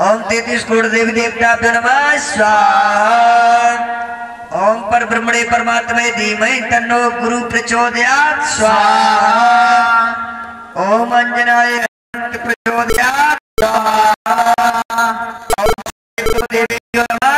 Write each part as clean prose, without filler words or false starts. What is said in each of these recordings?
ओम 33 करोड़ देवी देवताभ्यो नमः स्वाहा। ओम पर ब्रह्मणे परमात्मे धीमहि तन्नो गुरु प्रचोदयात् स्वाहा। ओम अंजनाय प्रचोदयात् स्वाहा। ओम देवीभ्यो नमः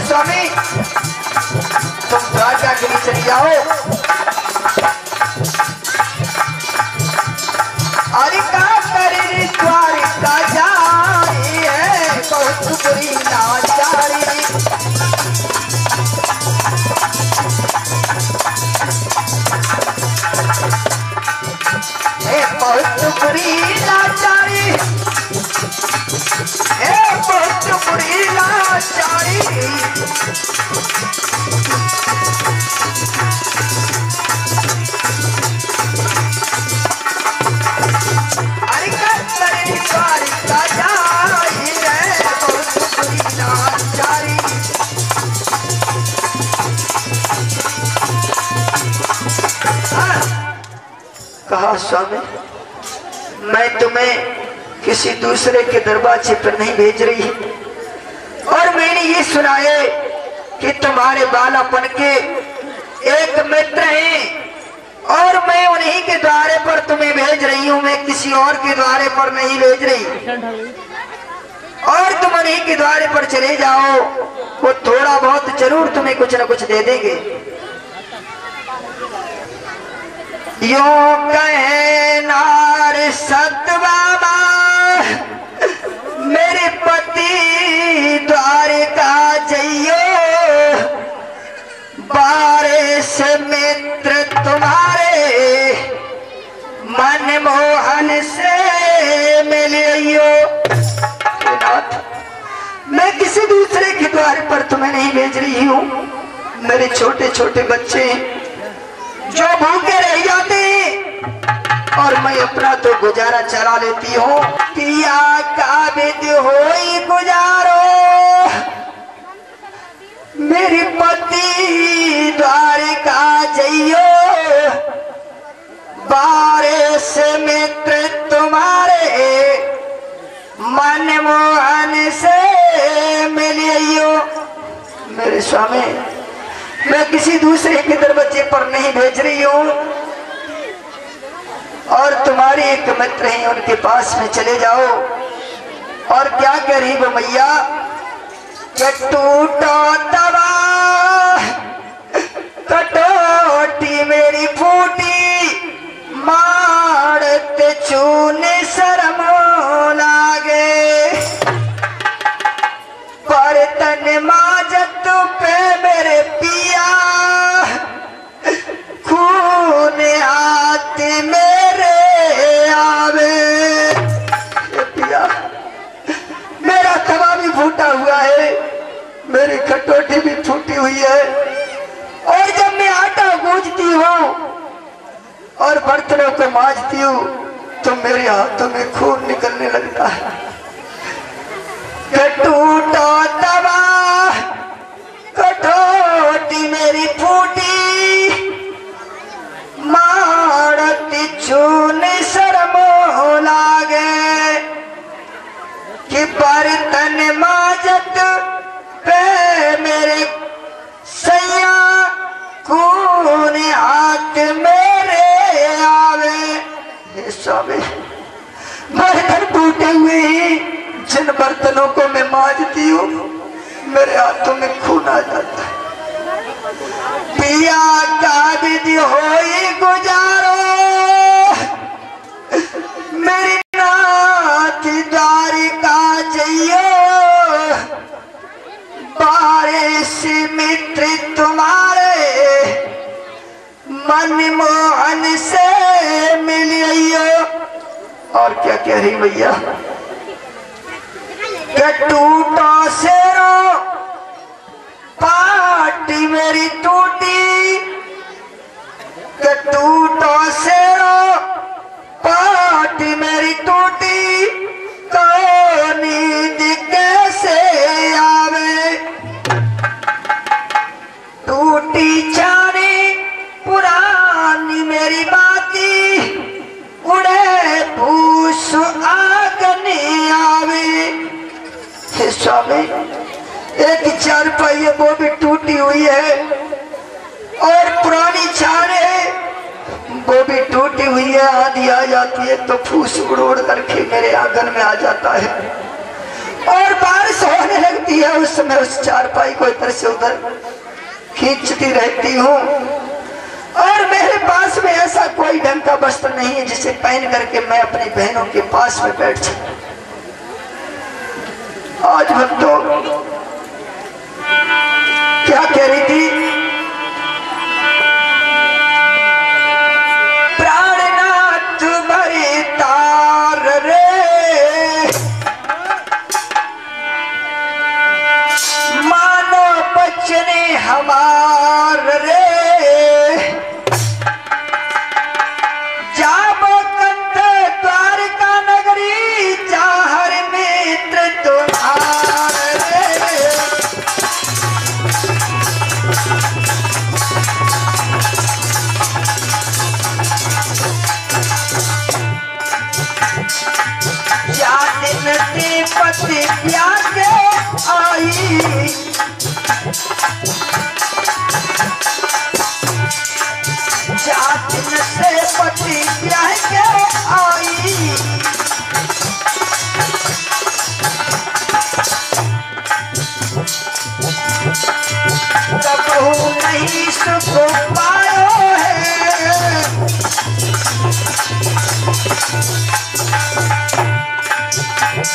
स्वामी तुम द्वारका के लिए चले जाओ। अरे का करे द्वारका जारी है बहुत बुरी लाचारी। बहुत बुरी लाचारी बहुत बुरी लाचारी। अरे करे द्वारका जारी है बहुत बुरी लाचारी। कहा स्वामी मैं तुम्हें किसी दूसरे के दरवाजे पर नहीं भेज रही और मैंने ये सुना है कि तुम्हारे बालापन के एक मित्र हैं और मैं उन्हीं के द्वारे पर तुम्हें भेज रही हूँ। मैं किसी और के द्वारे पर नहीं भेज रही और तुम उन्हीं के द्वारे पर चले जाओ। वो थोड़ा बहुत जरूर तुम्हें कुछ न कुछ दे देंगे। यो कहे नार सत बाबा मेरे पति द्वारका जइयो बारे से मित्र तुम्हारे मन मोहन से मिलियो। मैं किसी दूसरे के द्वार पर तुम्हें नहीं भेज रही हूँ। मेरे छोटे छोटे बच्चे जो भूखे रह जाते और मैं अपना तो गुजारा चला लेती हूँ। पिया का विद होई गुजारो मेरी पति द्वारका जइयो बारे से मित्र तुम्हारे मन मोहन से मिलियो। मेरे स्वामी मैं किसी दूसरे के दरवाजे पर नहीं भेज रही हूँ और तुम्हारे एक मित्र हैं उनके पास में चले जाओ। और क्या करी वो मैया कि टूटो तवा कटोटी मेरी फूटी मारते चूने शर्म लागे पर तन माजत पे मेरे पिया खून आते मेरे आवे। पिया मेरा तवा भी फूटा हुआ है मेरी खटोटी भी होती है। और जब मैं आटा गूंजती हूँ और बर्तनों को मांजती हूँ तो मेरे हाथों में खून निकलने लगता है। टूटा तवा कठोटी मेरी फूटी, मारती चून शर्मो लागे कि बर्तन माजत पे मेरे सैया खून हाथ मेरे आवे। हे स्वामी, बर्तन टूटे हुए ही जिन बर्तनों को मैं मांजती हूँ मेरे हाथों में खून आ जाता है। पिया का विधि होई गुजारो, मेरी नाथ द्वारिका जइयो, बारिश मित्र तुम्हारे मनमोहन से मिलियो। और क्या कह रही भैया, टूटा शेरो पाटी मेरी टूटी, टूटा शेरो पाटी मेरी टूटी, तो नींद कैसे आवे। टूटी चारी पुरानी मेरी बाती, उड़े भूस आगनी आवे। हे स्वामी, एक चारपाई है वो भी टूटी हुई है और पुरानी चार है वो भी टूटी हुई है। आंधी आ जाती है तो फूस उड़ उड़ करके मेरे आंगन में आ जाता है और बारिश होने लगती है। उस समय उस चारपाई को इधर से उधर खींचती रहती हूँ और मेरे पास में ऐसा कोई ढंग का वस्त्र नहीं है जिसे पहन करके मैं अपनी बहनों के पास में बैठ सकूं। आज भक्तों क्या कह रही थी, प्राणनाथ भरी तार रे, मानो बचने हमार रे, जाबो कंठ द्वारका नगरी, चाहर मित्र तुम्हारे। पति प्याके आई, जातिन से पति प्याके आई, कबहू नहीं सुख पायो है,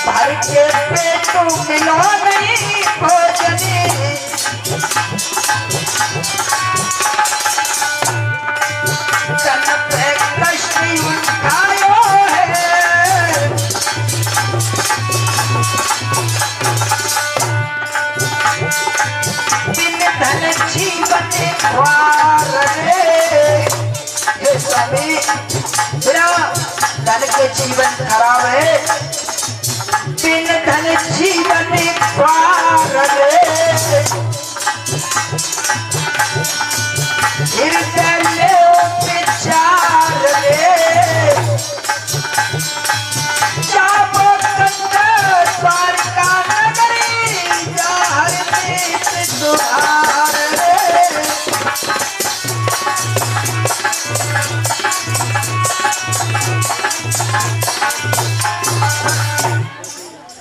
भर के पेट मिलो नहीं भोजनी, तन पे कष्ट उठायो है, बिन धन जीवन ख्वार रे। हे स्वामी, मेरा धन के जीवन खराब है, बिन धन जीवन ख्वार रे, हृदय ले विचार रे, जाबो कंठ द्वारका नगरी, जाहर मित्र तुम्हारे रे।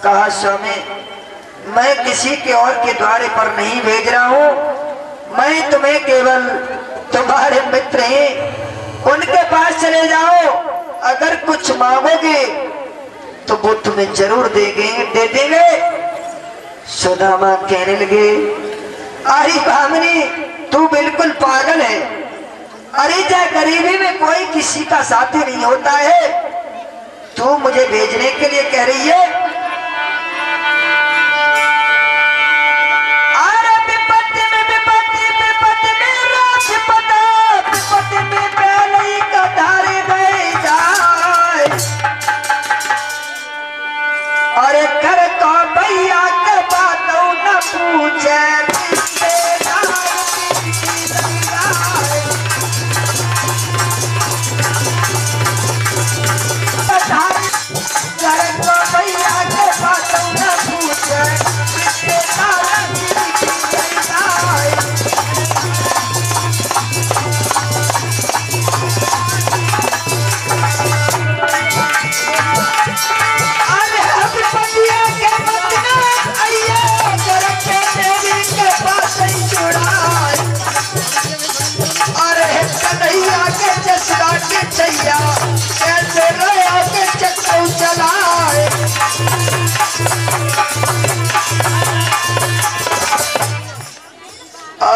कहा स्वामी, मैं किसी के और के द्वारे पर नहीं भेज रहा हूँ, मैं तुम्हें केवल तुम्हारे मित्र हैं, उनके पास चले जाओ, अगर कुछ मांगोगे तो वो तुम्हें जरूर दे देंगे। सुदामा कहने लगे, अरे भामिनी तू बिल्कुल पागल है, अरे जा गरीबी में कोई किसी का साथी नहीं होता है, तू मुझे भेजने के लिए कह रही है। अरे विपत्ति में विपत्ति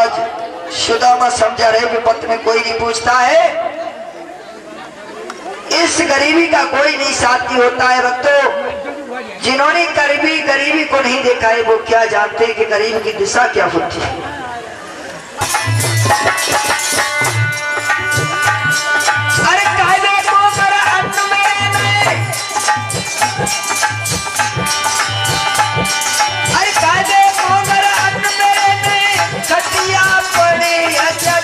आज सुदामा समझा रहे कि पत्नी कोई नहीं पूछता है, इस गरीबी का कोई नहीं साथी होता है। भक्तों, जिन्होंने गरीबी को नहीं देखा है वो क्या जानते हैं कि गरीब की दिशा क्या होती है। अरे कायदे को कर अन्न में, अरे कायदे को कर अन्न में खटिया पड़े अजब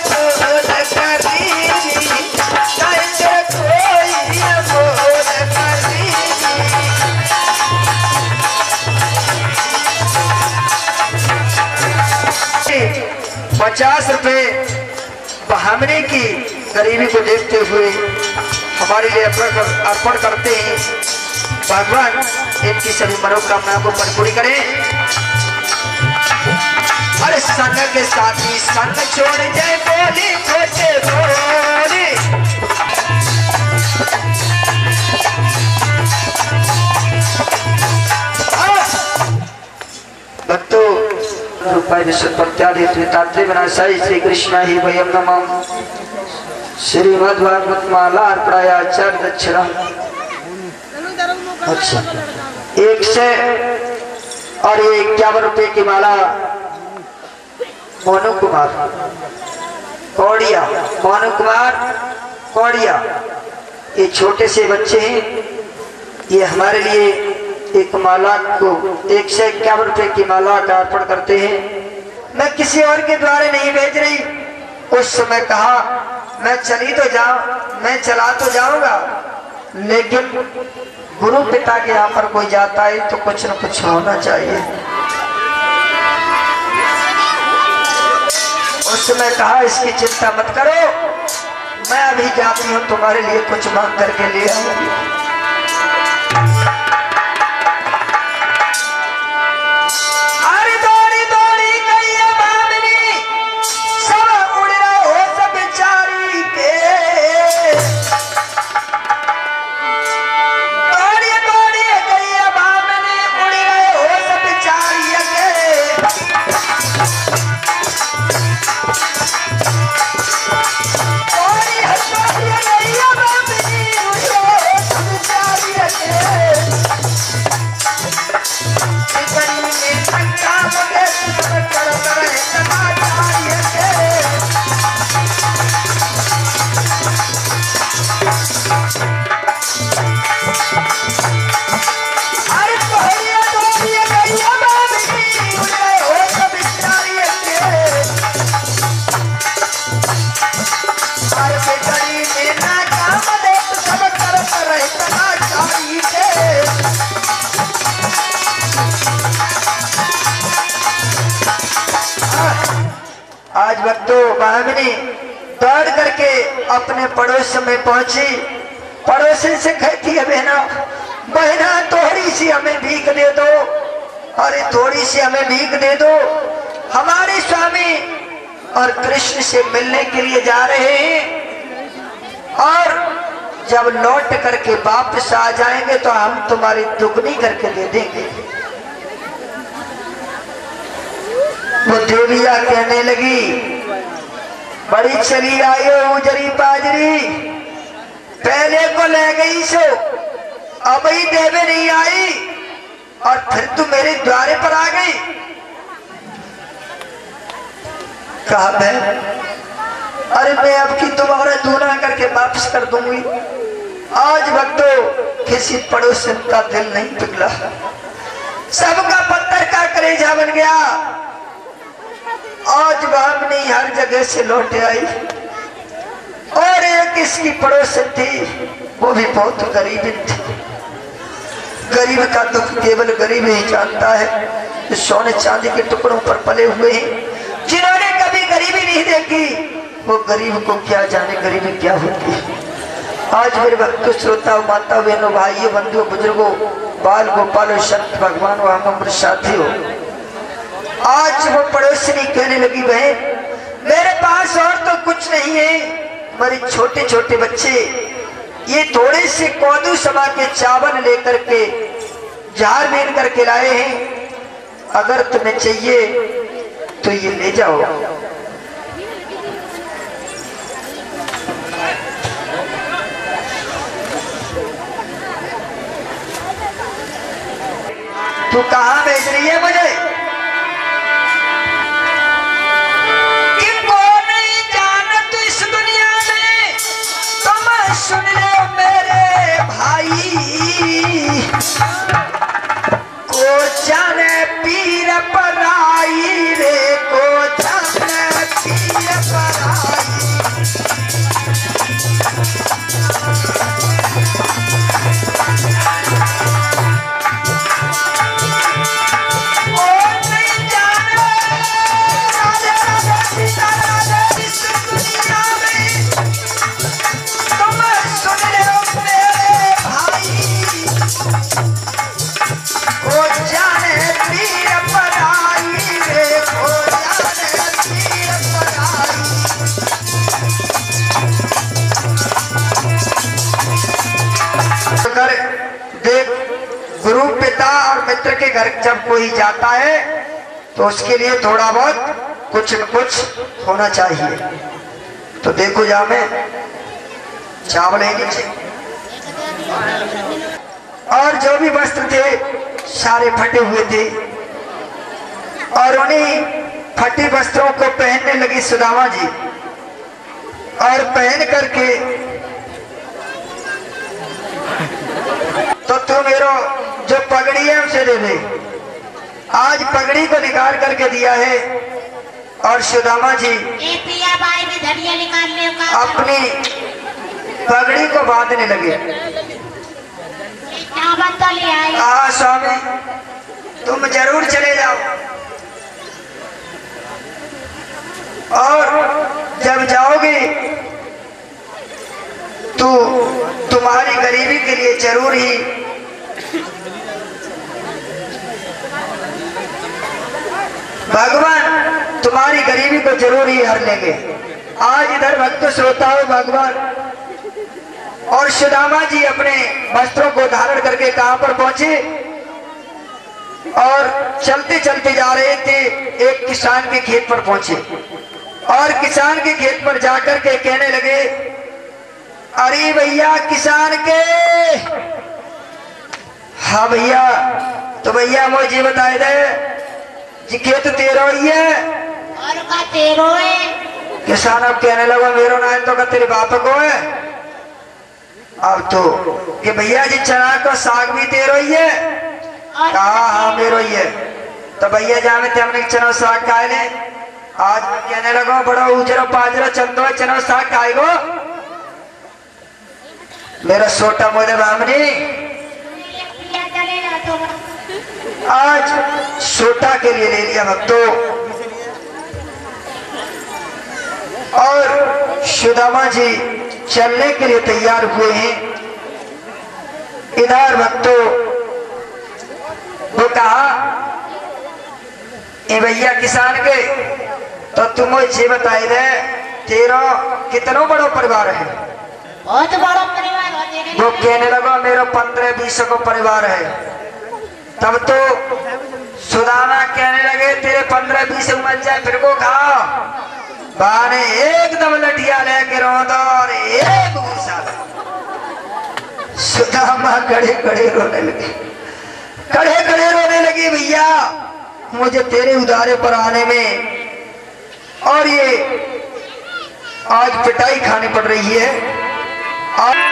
₹50 बहामने की गरीबी को देखते हुए हमारे लिए अर्पण करते हैं। भगवान इनकी सभी मनोकामनाओं को पूरी करें। अरे संग के साथी संग छोड़ जाए बोली छोटे बोली, भक्तों रूपाय विश्वत्यादि त्रितात्रि विनाशाय श्री कृष्ण ही वयम नमः। श्रीमद्भागवत माला अर्पणायाचार्य दक्षिणा। अच्छा, 151 रुपए की माला मोनू कुमार कौड़िया, मोनू कुमार कौड़िया, ये छोटे से बच्चे हैं, ये हमारे लिए एक माला को 151 रुपए की माला का अर्पण करते हैं। मैं किसी और के द्वारा नहीं भेज रही। उस समय कहा मैं चली तो जाऊं, मैं चला तो जाऊंगा, लेकिन गुरु पिता के यहाँ पर कोई जाता है तो कुछ न कुछ होना चाहिए। उस समय कहा इसकी चिंता मत करो, मैं अभी जाती हूँ, तुम्हारे लिए कुछ मांग करके ले आऊंगी। आज भक्तों बहामनी दौड़ करके अपने पड़ोस में पहुंची। पड़ोसी से कहती है बहना, बहना थोड़ी सी हमें भीख दे दो, अरे थोड़ी सी हमें भीख दे दो, हमारे स्वामी और कृष्ण से मिलने के लिए जा रहे हैं और जब लौट करके वापस आ जाएंगे तो हम तुम्हारी दुगनी करके दे देंगे। वो देविया कहने लगी, बड़ी चली आई हो उजरी पाजरी, पहले को ले गई सो अब ही देवे नहीं आई और फिर तू मेरे द्वारे पर आ गई। कहा मैं, अरे मैं अब की तुम्हारा दूना करके वापस कर दूंगी। आज भक्तों किसी पड़ोसी का दिल नहीं पिघला, सबका पत्थर का कलेजा बन गया। आज बहामनी हर जगह से लौट आई और एक इसकी पड़ोसन थी, वो भी बहुत गरीब थी। गरीब का दुख केवल गरीब ही जानता है, जो सोने चांदी के टुकड़ों पर पले हुए हैं। जिन्होंने कभी गरीबी नहीं देखी वो गरीब को क्या जाने गरीबी क्या होती है। आज मेरे भक्तों, श्रोताओं, माता बहनों, भाइयों, बंधुओं, बुजुर्गों, बाल गोपालों, संत भगवान व हमारे साथियों, आज वो पड़ोसनी कहने लगी, बहन मेरे पास और तो कुछ नहीं है, हमारे छोटे छोटे बच्चे ये थोड़े से कोदू समा के चावल लेकर के जार बीन करके लाए हैं, अगर तुम्हें चाहिए तो ये ले जाओ। तू कहाँ भेज रही है मुझे? कि कौन नहीं जानत इस दुनिया में, तुम सुन लो मेरे भाई। को जाने पीर पराई रे, को जाने पीर पराई। देख, गुरु पिता और मित्र के घर जब कोई जाता है तो उसके लिए थोड़ा बहुत कुछ न कुछ होना चाहिए। तो देखो जा में चावल है नीचे, और जो भी वस्त्र थे सारे फटे हुए थे, और उन्हीं फटे वस्त्रों को पहनने लगी सुदामा जी, और पहन करके तो तू मेरो जो पगड़ी है उसे दे दे। आज पगड़ी को निकाल करके दिया है, और सुदामा जी अपनी पगड़ी को बांधने लगे। हाँ स्वामी, तुम जरूर चले जाओ, और जब जाओगे तो तुम्हारी गरीबी के लिए जरूर ही भगवान तुम्हारी गरीबी को जरूर ही हर लेंगे। आज इधर भक्त सोता हो भगवान, और सुदामा जी अपने वस्त्रों को धारण करके कहां पर पहुंचे, और चलते चलते जा रहे थे, एक किसान के खेत पर पहुंचे, और किसान के खेत पर जाकर के कहने लगे, अरे भैया किसान के। हाँ भैया, तो भैया मुझे बताए दे जी, खेत तेरो ही है? और का तेरो है? किसान अब कहने लगा, मेरो ना तो का तेरे बाप को है। अब तो कि भैया जी चना को साग भी तेरो ही है? कहा हाँ मेरो ही है। तो भैया जामे हमने चना साग खाए ले। आज मैं कहने लगा, बड़ा उजरा पाजरा चंदो चना साग खाएगो? मेरा छोटा मोदे बामनी आज छोटा के लिए ले लिया भक्तों, और सुदामा जी चलने के लिए तैयार हुए हैं। इधर भक्तों वो कहा, ए भैया किसान के, तो तुम मुझे बताए दे तेरा कितना बड़ा परिवार है? बहुत बड़ा परिवार है। वो कहने लगा, मेरा 15-20 को परिवार है। तब तो सुदामा कहने लगे, तेरे 15-20 मर जाए फिर को खाओ। बाने एकदम लठिया लेके रोंदा और एक घूसा। सुदामा खड़े खड़े रोने लगे, खड़े खड़े रोने लगी, भैया मुझे तेरे उदारे पर आने में और ये आज पिटाई खानी पड़ रही है। और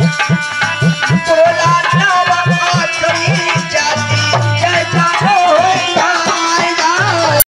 हाँ